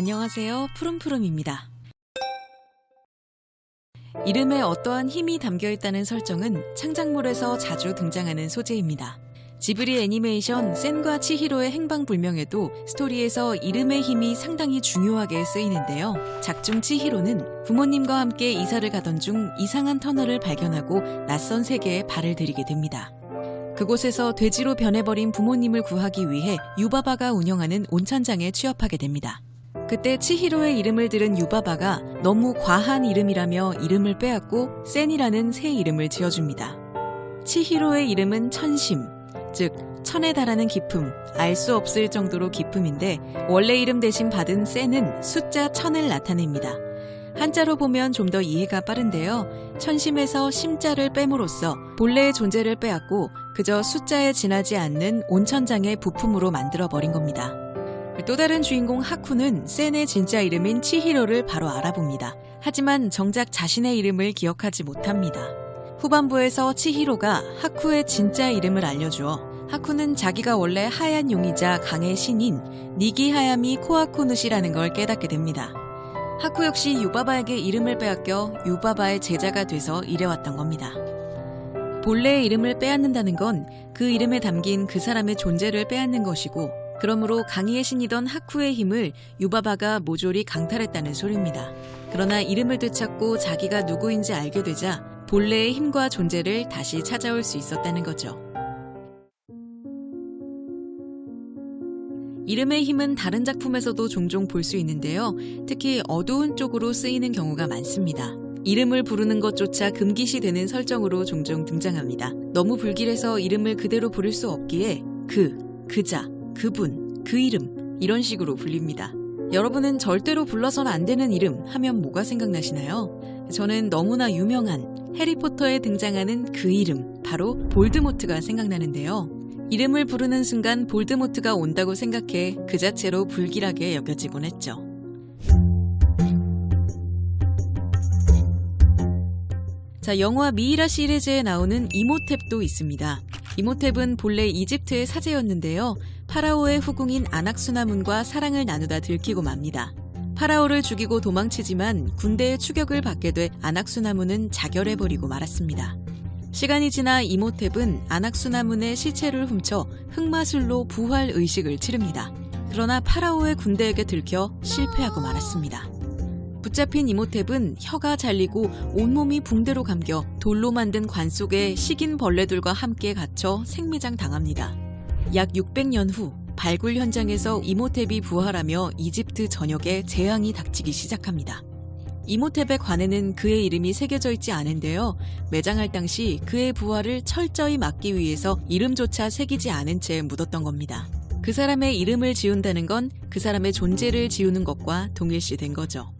안녕하세요. 푸름푸름입니다. 이름에 어떠한 힘이 담겨있다는 설정은 창작물에서 자주 등장하는 소재입니다. 지브리 애니메이션 센과 치히로의 행방불명에도 스토리에서 이름의 힘이 상당히 중요하게 쓰이는데요. 작중 치히로는 부모님과 함께 이사를 가던 중 이상한 터널을 발견하고 낯선 세계에 발을 들이게 됩니다. 그곳에서 돼지로 변해버린 부모님을 구하기 위해 유바바가 운영하는 온천장에 취업하게 됩니다. 그때 치히로의 이름을 들은 유바바가 너무 과한 이름이라며 이름을 빼앗고 센이라는 새 이름을 지어줍니다. 치히로의 이름은 천심, 즉 천에 달하는 기품, 알 수 없을 정도로 기품인데 원래 이름 대신 받은 센은 숫자 1000을 나타냅니다. 한자로 보면 좀 더 이해가 빠른데요. 천심에서 심자를 뺨으로써 본래의 존재를 빼앗고 그저 숫자에 지나지 않는 온천장의 부품으로 만들어버린 겁니다. 또 다른 주인공 하쿠는 센의 진짜 이름인 치히로를 바로 알아봅니다. 하지만 정작 자신의 이름을 기억하지 못합니다. 후반부에서 치히로가 하쿠의 진짜 이름을 알려주어 하쿠는 자기가 원래 하얀 용이자 강의 신인 니기 하야미 코아쿠누시라는 걸 깨닫게 됩니다. 하쿠 역시 유바바에게 이름을 빼앗겨 유바바의 제자가 돼서 일해왔던 겁니다. 본래의 이름을 빼앗는다는 건 그 이름에 담긴 그 사람의 존재를 빼앗는 것이고 그러므로 강의의 신이던 하쿠의 힘을 유바바가 모조리 강탈했다는 소리입니다. 그러나 이름을 되찾고 자기가 누구인지 알게 되자 본래의 힘과 존재를 다시 찾아올 수 있었다는 거죠. 이름의 힘은 다른 작품에서도 종종 볼 수 있는데요. 특히 어두운 쪽으로 쓰이는 경우가 많습니다. 이름을 부르는 것조차 금기시 되는 설정으로 종종 등장합니다. 너무 불길해서 이름을 그대로 부를 수 없기에 그자, 그분, 그 이름 이런 식으로 불립니다. 여러분은 절대로 불러서는 안 되는 이름 하면 뭐가 생각나시나요? 저는 너무나 유명한 해리포터에 등장하는 그 이름, 바로 볼드모트가 생각나는데요. 이름을 부르는 순간 볼드모트가 온다고 생각해 그 자체로 불길하게 여겨지곤 했죠. 자, 영화 미이라 시리즈에 나오는 이모탭도 있습니다. 이모탭은 본래 이집트의 사제였는데요. 파라오의 후궁인 아낙수나문과 사랑을 나누다 들키고 맙니다. 파라오를 죽이고 도망치지만 군대의 추격을 받게 돼 아낙수나문은 자결해버리고 말았습니다. 시간이 지나 이모탭은 아낙수나문의 시체를 훔쳐 흑마술로 부활 의식을 치릅니다. 그러나 파라오의 군대에게 들켜 실패하고 말았습니다. 붙잡힌 이모탭은 혀가 잘리고 온몸이 붕대로 감겨 돌로 만든 관 속에 식인 벌레들과 함께 갇혀 생매장 당합니다. 약 600년 후 발굴 현장에서 이모탭이 부활하며 이집트 전역에 재앙이 닥치기 시작합니다. 이모탭의 관에는 그의 이름이 새겨져 있지 않은데요. 매장할 당시 그의 부활을 철저히 막기 위해서 이름조차 새기지 않은 채 묻었던 겁니다. 그 사람의 이름을 지운다는 건 그 사람의 존재를 지우는 것과 동일시된 거죠.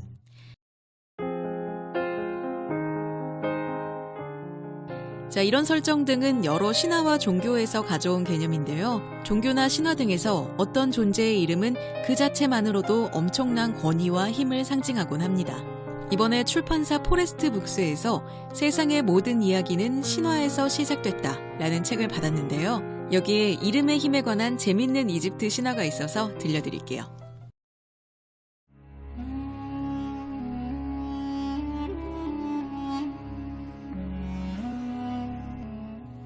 자, 이런 설정 등은 여러 신화와 종교에서 가져온 개념인데요. 종교나 신화 등에서 어떤 존재의 이름은 그 자체만으로도 엄청난 권위와 힘을 상징하곤 합니다. 이번에 출판사 포레스트 북스에서 세상의 모든 이야기는 신화에서 시작됐다 라는 책을 받았는데요. 여기에 이름의 힘에 관한 재밌는 이집트 신화가 있어서 들려드릴게요.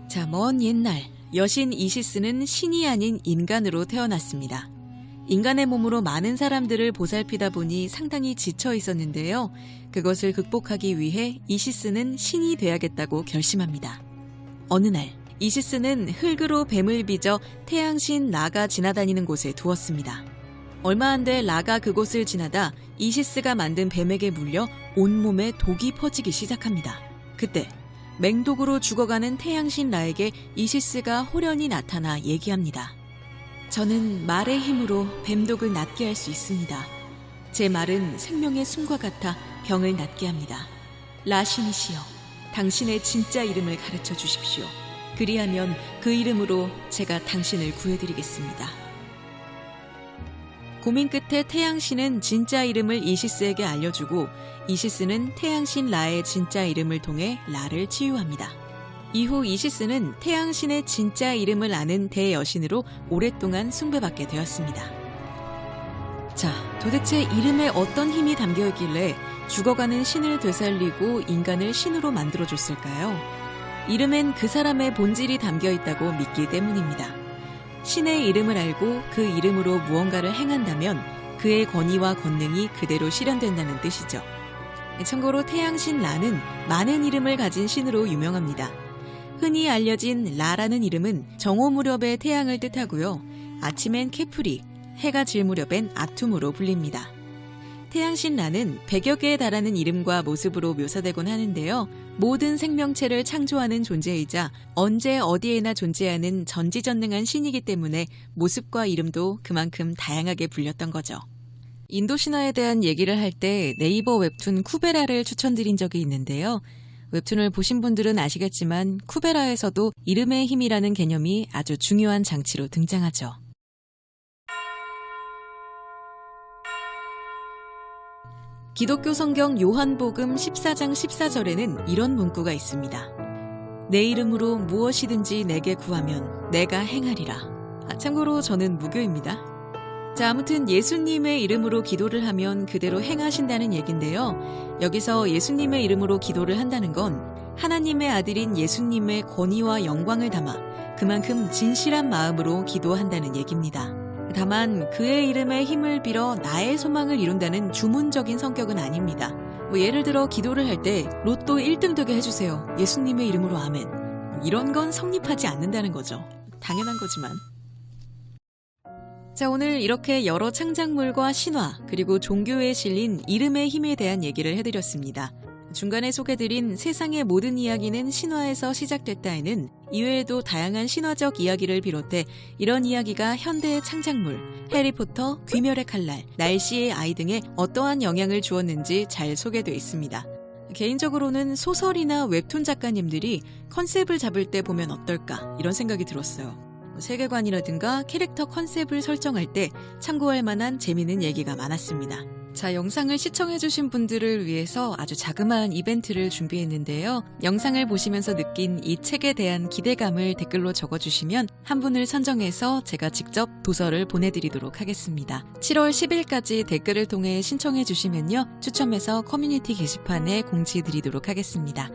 자, 먼 옛날 여신 이시스는 신이 아닌 인간으로 태어났습니다. 인간의 몸으로 많은 사람들을 보살피다 보니 상당히 지쳐 있었는데요. 그것을 극복하기 위해 이시스는 신이 돼야겠다고 결심합니다. 어느 날 이시스는 흙으로 뱀을 빚어 태양신 라가 지나다니는 곳에 두었습니다. 얼마 안 돼 라가 그곳을 지나다 이시스가 만든 뱀에게 물려 온몸에 독이 퍼지기 시작합니다. 그때 맹독으로 죽어가는 태양신 라에게 이시스가 호련히 나타나 얘기합니다. 저는 말의 힘으로 뱀독을 낫게 할 수 있습니다. 제 말은 생명의 숨과 같아 병을 낫게 합니다. 라신이시여, 당신의 진짜 이름을 가르쳐 주십시오. 그리하면 그 이름으로 제가 당신을 구해드리겠습니다. 고민 끝에 태양신은 진짜 이름을 이시스에게 알려주고 이시스는 태양신 라의 진짜 이름을 통해 라를 치유합니다. 이후 이시스는 태양신의 진짜 이름을 아는 대여신으로 오랫동안 숭배받게 되었습니다. 자, 도대체 이름에 어떤 힘이 담겨 있길래 죽어가는 신을 되살리고 인간을 신으로 만들어줬을까요? 이름엔 그 사람의 본질이 담겨 있다고 믿기 때문입니다. 신의 이름을 알고 그 이름으로 무언가를 행한다면 그의 권위와 권능이 그대로 실현된다는 뜻이죠. 참고로 태양신 라는 많은 이름을 가진 신으로 유명합니다. 흔히 알려진 라라는 이름은 정오 무렵의 태양을 뜻하고요. 아침엔 케프리, 해가 질 무렵엔 아툼으로 불립니다. 태양신 라는 100여 개에 달하는 이름과 모습으로 묘사되곤 하는데요. 모든 생명체를 창조하는 존재이자 언제 어디에나 존재하는 전지전능한 신이기 때문에 모습과 이름도 그만큼 다양하게 불렸던 거죠. 인도 신화에 대한 얘기를 할 때 네이버 웹툰 쿠베라를 추천드린 적이 있는데요. 웹툰을 보신 분들은 아시겠지만 쿠베라에서도 이름의 힘이라는 개념이 아주 중요한 장치로 등장하죠. 기독교 성경 요한복음 14장 14절에는 이런 문구가 있습니다. 내 이름으로 무엇이든지 내게 구하면 내가 행하리라. 참고로 저는 무교입니다. 자, 아무튼 예수님의 이름으로 기도를 하면 그대로 행하신다는 얘긴데요. 여기서 예수님의 이름으로 기도를 한다는 건 하나님의 아들인 예수님의 권위와 영광을 담아 그만큼 진실한 마음으로 기도한다는 얘기입니다. 다만 그의 이름의 힘을 빌어 나의 소망을 이룬다는 주문적인 성격은 아닙니다. 예를 들어 기도를 할 때 로또 1등 되게 해주세요. 예수님의 이름으로 아멘. 이런 건 성립하지 않는다는 거죠. 당연한 거지만. 자, 오늘 이렇게 여러 창작물과 신화 그리고 종교에 실린 이름의 힘에 대한 얘기를 해드렸습니다. 중간에 소개드린 세상의 모든 이야기는 신화에서 시작됐다에는 이외에도 다양한 신화적 이야기를 비롯해 이런 이야기가 현대의 창작물, 해리포터, 귀멸의 칼날, 날씨의 아이 등에 어떠한 영향을 주었는지 잘 소개되어 있습니다. 개인적으로는 소설이나 웹툰 작가님들이 컨셉을 잡을 때 보면 어떨까 이런 생각이 들었어요. 세계관이라든가 캐릭터 컨셉을 설정할 때 참고할 만한 재미있는 얘기가 많았습니다. 자, 영상을 시청해주신 분들을 위해서 아주 자그마한 이벤트를 준비했는데요. 영상을 보시면서 느낀 이 책에 대한 기대감을 댓글로 적어주시면 한 분을 선정해서 제가 직접 도서를 보내드리도록 하겠습니다. 7월 10일까지 댓글을 통해 신청해주시면요. 추첨해서 커뮤니티 게시판에 공지해드리도록 하겠습니다.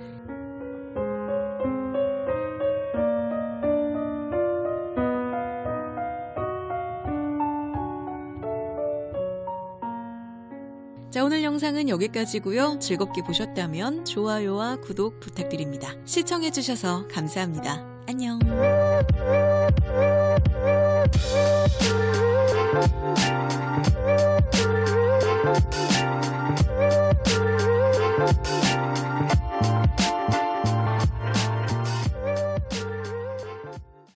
자, 오늘 영상은 여기까지고요. 즐겁게 보셨다면 좋아요와 구독 부탁드립니다. 시청해주셔서 감사합니다. 안녕.